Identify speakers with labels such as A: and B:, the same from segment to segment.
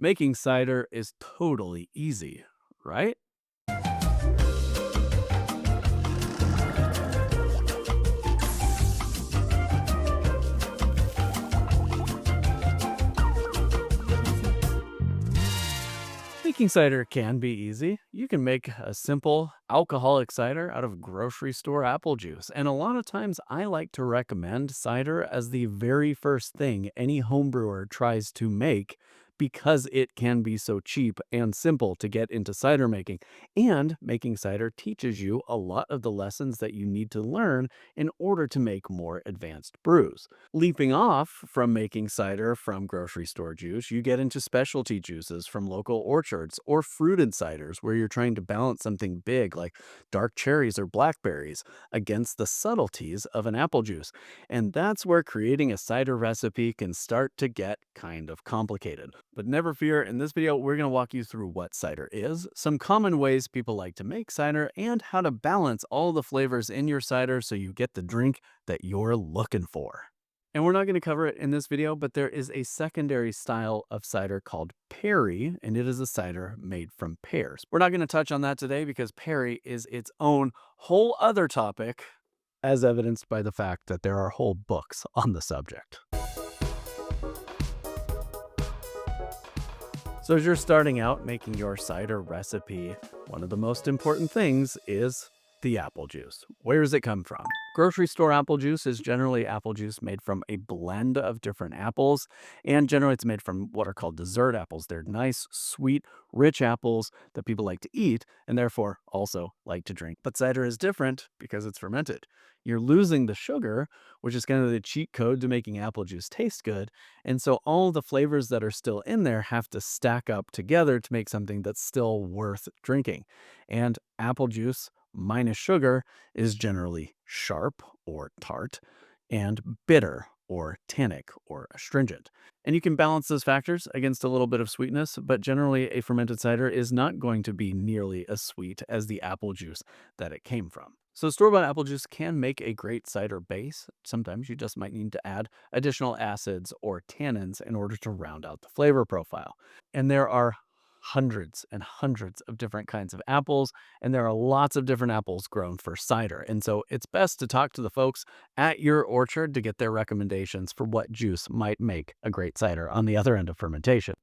A: Making cider is totally easy, right? Making cider can be easy. You can make a simple alcoholic cider out of grocery store apple juice. And a lot of times I like to recommend cider as the very first thing any homebrewer tries to make because it can be so cheap and simple to get into cider making. And making cider teaches you a lot of the lessons that you need to learn in order to make more advanced brews. Leaping off from making cider from grocery store juice, you get into specialty juices from local orchards or fruited ciders where you're trying to balance something big like dark cherries or blackberries against the subtleties of an apple juice. And that's where creating a cider recipe can start to get kind of complicated. But never fear, in this video, we're going to walk you through what cider is, some common ways people like to make cider, and how to balance all the flavors in your cider so you get the drink that you're looking for. And we're not going to cover it in this video, but there is a secondary style of cider called Perry, and it is a cider made from pears. We're not going to touch on that today because Perry is its own whole other topic, as evidenced by the fact that there are whole books on the subject. So as you're starting out making your cider recipe, one of the most important things is the apple juice. Where does it come from? Grocery store apple juice is generally apple juice made from a blend of different apples, and generally it's made from what are called dessert apples. They're nice, sweet, rich apples that people like to eat and therefore also like to drink. But cider is different because it's fermented. You're losing the sugar, which is kind of the cheat code to making apple juice taste good, and so all the flavors that are still in there have to stack up together to make something that's still worth drinking. And apple juice minus sugar is generally sharp or tart and bitter or tannic or astringent. And you can balance those factors against a little bit of sweetness, but generally a fermented cider is not going to be nearly as sweet as the apple juice that it came from. So store-bought apple juice can make a great cider base. Sometimes you just might need to add additional acids or tannins in order to round out the flavor profile. And there are hundreds and hundreds of different kinds of apples, and there are lots of different apples grown for cider. And so it's best to talk to the folks at your orchard to get their recommendations for what juice might make a great cider on the other end of fermentation.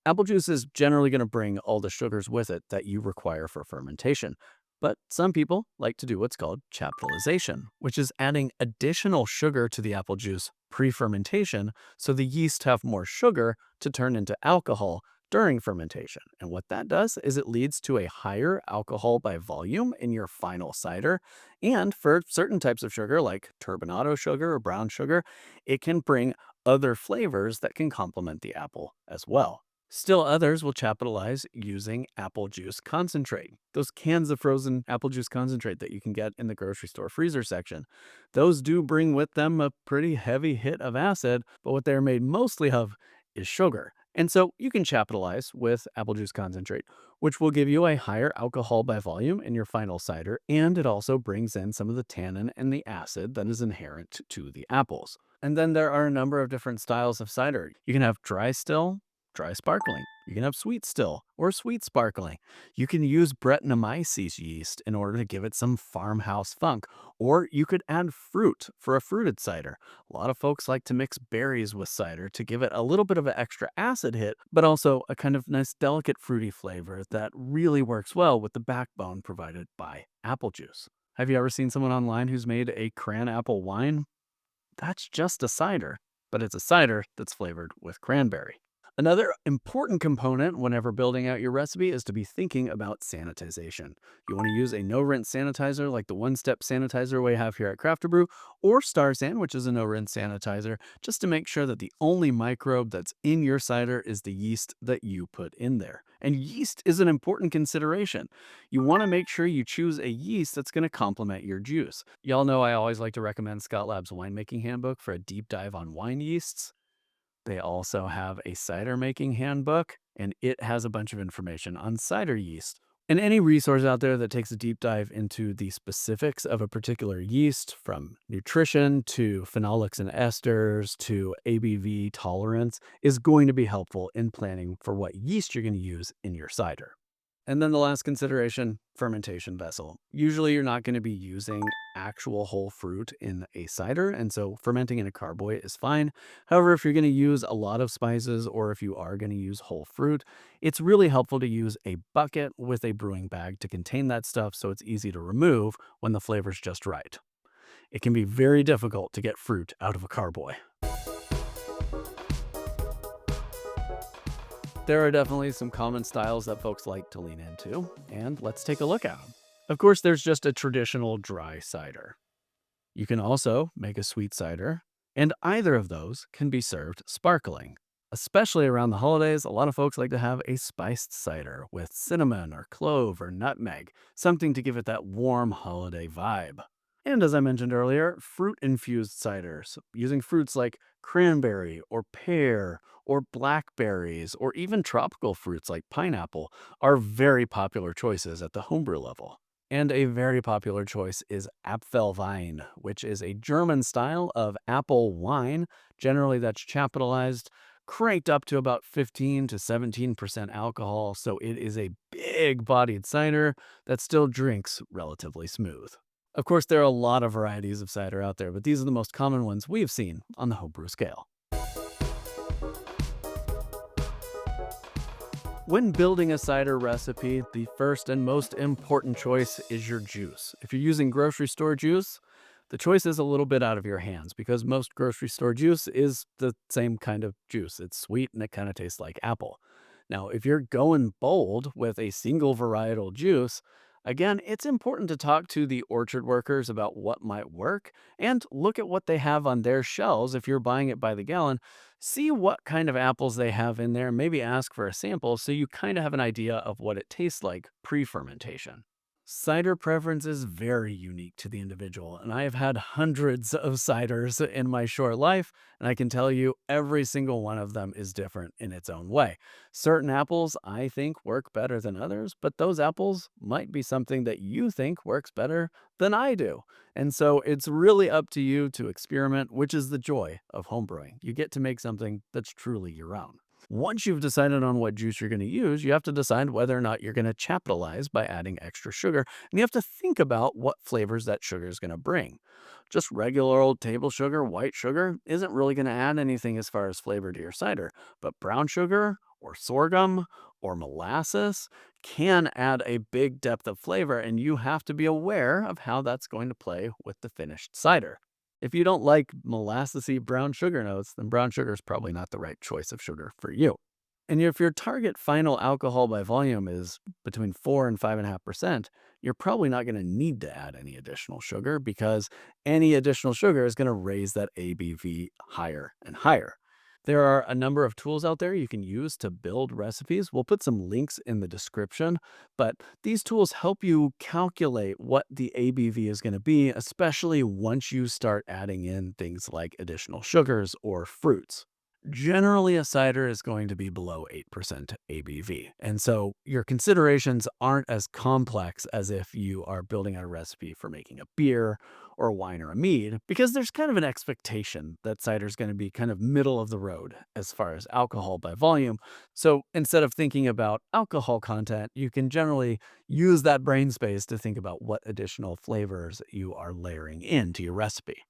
A: Apple juice is generally going to bring all the sugars with it that you require for fermentation. But some people like to do what's called chaptalization, which is adding additional sugar to the apple juice pre-fermentation so the yeast have more sugar to turn into alcohol during fermentation. And what that does is it leads to a higher alcohol by volume in your final cider. And for certain types of sugar, like turbinado sugar or brown sugar, it can bring other flavors that can complement the apple as well. Still others will chaptalize using apple juice concentrate. Those cans of frozen apple juice concentrate that you can get in the grocery store freezer section. Those do bring with them a pretty heavy hit of acid, but what they're made mostly of is sugar. And so you can chaptalize with apple juice concentrate, which will give you a higher alcohol by volume in your final cider, and it also brings in some of the tannin and the acid that is inherent to the apples. And then there are a number of different styles of cider. You can have dry still, dry sparkling. You can have sweet still or sweet sparkling. You can use Brettanomyces yeast in order to give it some farmhouse funk, or you could add fruit for a fruited cider. A lot of folks like to mix berries with cider to give it a little bit of an extra acid hit, but also a kind of nice delicate fruity flavor that really works well with the backbone provided by apple juice. Have you ever seen someone online who's made a cran apple wine? That's just a cider, but it's a cider that's flavored with cranberry. Another important component whenever building out your recipe is to be thinking about sanitization. You want to use a no-rinse sanitizer like the one-step sanitizer we have here at CraftaBrew, or Starsan, which is a no-rinse sanitizer, just to make sure that the only microbe that's in your cider is the yeast that you put in there. And yeast is an important consideration. You want to make sure you choose a yeast that's going to complement your juice. Y'all know I always like to recommend Scott Lab's winemaking handbook for a deep dive on wine yeasts. They also have a cider making handbook, and it has a bunch of information on cider yeast, And any resource out there that takes a deep dive into the specifics of a particular yeast, from nutrition to phenolics and esters to ABV tolerance, is going to be helpful in planning for what yeast you're going to use in your cider. And then the last consideration, fermentation vessel. Usually you're not going to be using actual whole fruit in a cider, and so fermenting in a carboy is fine. However, if you're going to use a lot of spices or if you are going to use whole fruit, it's really helpful to use a bucket with a brewing bag to contain that stuff so it's easy to remove when the flavor's just right. It can be very difficult to get fruit out of a carboy. There are definitely some common styles that folks like to lean into, and let's take a look at them. Of course, there's just a traditional dry cider. You can also make a sweet cider, and either of those can be served sparkling. Especially around the holidays, a lot of folks like to have a spiced cider with cinnamon or clove or nutmeg, something to give it that warm holiday vibe. And as I mentioned earlier, fruit-infused ciders, using fruits like cranberry or pear or blackberries or even tropical fruits like pineapple, are very popular choices at the homebrew level. And a very popular choice is Apfelwein, which is a German style of apple wine. Generally, that's capitalized, cranked up to about 15 to 17% alcohol, so it is a big bodied cider that still drinks relatively smooth. Of course, there are a lot of varieties of cider out there, but these are the most common ones we've seen on the homebrew scale. When building a cider recipe, the first and most important choice is your juice. If you're using grocery store juice, the choice is a little bit out of your hands because most grocery store juice is the same kind of juice. It's sweet and it kind of tastes like apple. Now, if you're going bold with a single varietal juice, again, it's important to talk to the orchard workers about what might work and look at what they have on their shelves if you're buying it by the gallon. See what kind of apples they have in there, maybe ask for a sample so you kind of have an idea of what it tastes like pre-fermentation. Cider preference is very unique to the individual, and I have had hundreds of ciders in my short life, and I can tell you every single one of them is different in its own way. Certain apples I think work better than others, but those apples might be something that you think works better than I do. And so it's really up to you to experiment, which is the joy of homebrewing. You get to make something that's truly your own. Once you've decided on what juice you're going to use, you have to decide whether or not you're going to chaptalize by adding extra sugar. And you have to think about what flavors that sugar is going to bring. Just regular old table sugar, white sugar, isn't really going to add anything as far as flavor to your cider. But brown sugar or sorghum or molasses can add a big depth of flavor, and you have to be aware of how that's going to play with the finished cider. If you don't like molassesy brown sugar notes, then brown sugar is probably not the right choice of sugar for you. And if your target final alcohol by volume is between 4 and 5.5%, you're probably not going to need to add any additional sugar because any additional sugar is going to raise that ABV higher and higher. There are a number of tools out there you can use to build recipes. We'll put some links in the description, but these tools help you calculate what the ABV is going to be, especially once you start adding in things like additional sugars or fruits. Generally, a cider is going to be below 8% ABV. And so your considerations aren't as complex as if you are building out a recipe for making a beer or a wine or a mead, because there's kind of an expectation that cider is going to be kind of middle of the road as far as alcohol by volume. So instead of thinking about alcohol content, you can generally use that brain space to think about what additional flavors you are layering into your recipe.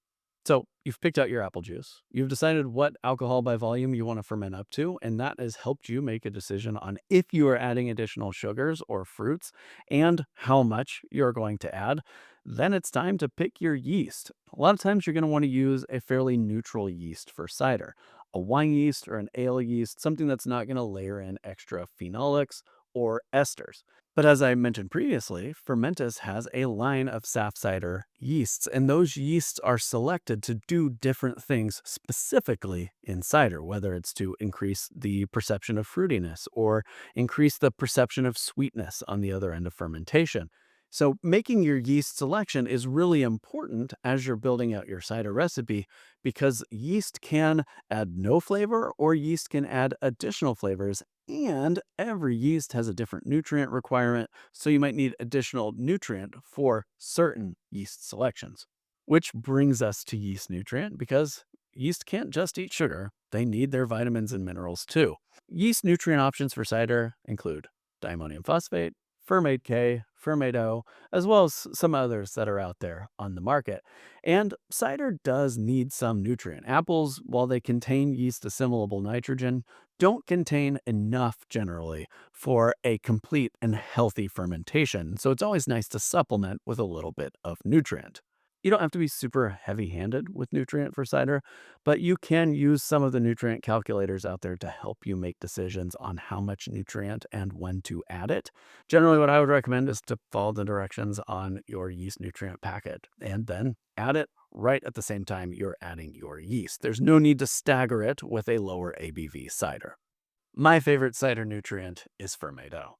A: So you've picked out your apple juice. You've decided what alcohol by volume you want to ferment up to, and that has helped you make a decision on if you are adding additional sugars or fruits and how much you're going to add. Then it's time to pick your yeast. A lot of times you're going to want to use a fairly neutral yeast for cider, a wine yeast or an ale yeast, something that's not going to layer in extra phenolics or esters. But as I mentioned previously, Fermentis has a line of SAF cider yeasts, and those yeasts are selected to do different things specifically in cider, whether it's to increase the perception of fruitiness or increase the perception of sweetness on the other end of fermentation. So making your yeast selection is really important as you're building out your cider recipe because yeast can add no flavor or yeast can add additional flavors And every yeast has a different nutrient requirement, so you might need additional nutrient for certain yeast selections. Which brings us to yeast nutrient because yeast can't just eat sugar, they need their vitamins and minerals too. Yeast nutrient options for cider include diammonium phosphate, fermate K, fermate O, as well as some others that are out there on the market. And cider does need some nutrient. Apples, while they contain yeast assimilable nitrogen, don't contain enough generally for a complete and healthy fermentation. So it's always nice to supplement with a little bit of nutrient. You don't have to be super heavy-handed with nutrient for cider, but you can use some of the nutrient calculators out there to help you make decisions on how much nutrient and when to add it. Generally, what I would recommend is to follow the directions on your yeast nutrient packet and then add it right at the same time you're adding your yeast. There's no need to stagger it with a lower ABV cider. My favorite cider nutrient is fermate O.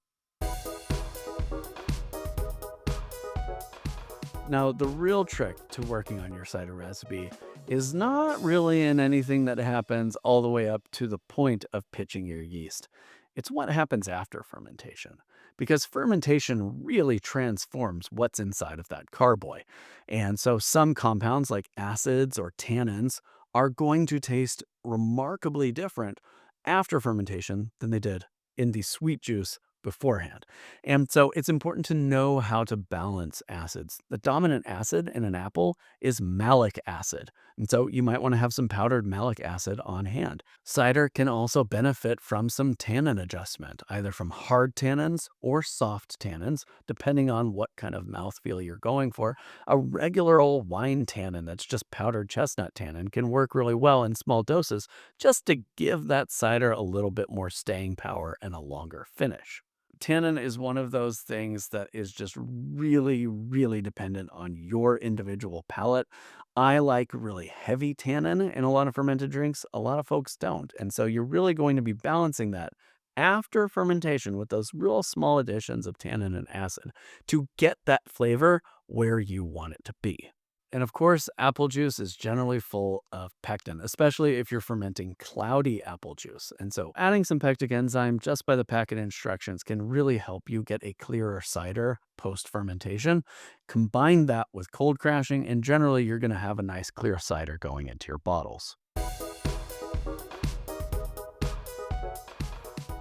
A: Now, the real trick to working on your cider recipe is not really in anything that happens all the way up to the point of pitching your yeast. It's what happens after fermentation, because fermentation really transforms what's inside of that carboy. And so some compounds like acids or tannins are going to taste remarkably different after fermentation than they did in the sweet juice beforehand. And so it's important to know how to balance acids. The dominant acid in an apple is malic acid. And so you might want to have some powdered malic acid on hand. Cider can also benefit from some tannin adjustment, either from hard tannins or soft tannins, depending on what kind of mouthfeel you're going for. A regular old wine tannin that's just powdered chestnut tannin can work really well in small doses just to give that cider a little bit more staying power and a longer finish. Tannin is one of those things that is just really, really dependent on your individual palate. I like really heavy tannin in a lot of fermented drinks. A lot of folks don't. And so you're really going to be balancing that after fermentation with those real small additions of tannin and acid to get that flavor where you want it to be. And of course, apple juice is generally full of pectin, especially if you're fermenting cloudy apple juice. And so adding some pectic enzyme just by the packet instructions can really help you get a clearer cider post-fermentation. Combine that with cold crashing, and generally you're going to have a nice clear cider going into your bottles.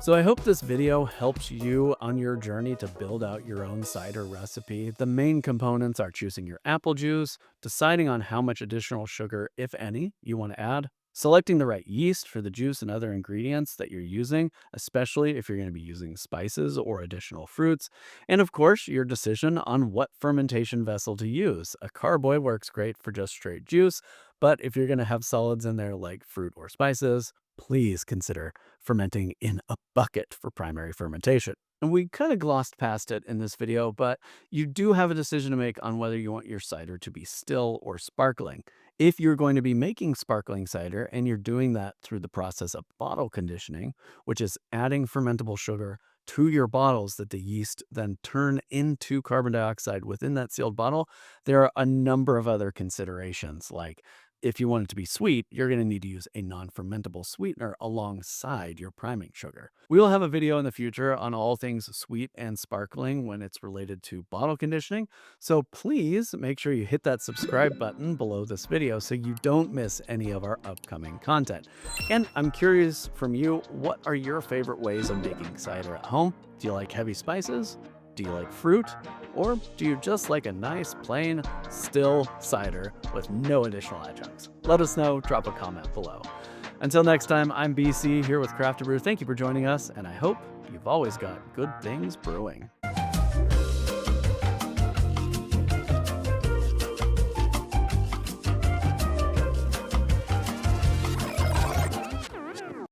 A: So I hope this video helps you on your journey to build out your own cider recipe. The main components are choosing your apple juice, deciding on how much additional sugar, if any, you want to add, selecting the right yeast for the juice and other ingredients that you're using, especially if you're going to be using spices or additional fruits, and of course, your decision on what fermentation vessel to use. A carboy works great for just straight juice, but if you're going to have solids in there like fruit or spices, please consider fermenting in a bucket for primary fermentation. And we kind of glossed past it in this video, but you do have a decision to make on whether you want your cider to be still or sparkling. If you're going to be making sparkling cider and you're doing that through the process of bottle conditioning, which is adding fermentable sugar to your bottles that the yeast then turn into carbon dioxide within that sealed bottle, there are a number of other considerations like if you want it to be sweet, you're going to need to use a non-fermentable sweetener alongside your priming sugar. We will have a video in the future on all things sweet and sparkling when it's related to bottle conditioning. So please make sure you hit that subscribe button below this video so you don't miss any of our upcoming content. And I'm curious from you, what are your favorite ways of making cider at home? Do you like heavy spices? Do you like fruit? Or do you just like a nice, plain, still cider with no additional adjuncts? Let us know, drop a comment below. Until next time, I'm BC here with CraftaBrew. Thank you for joining us, and I hope you've always got good things brewing.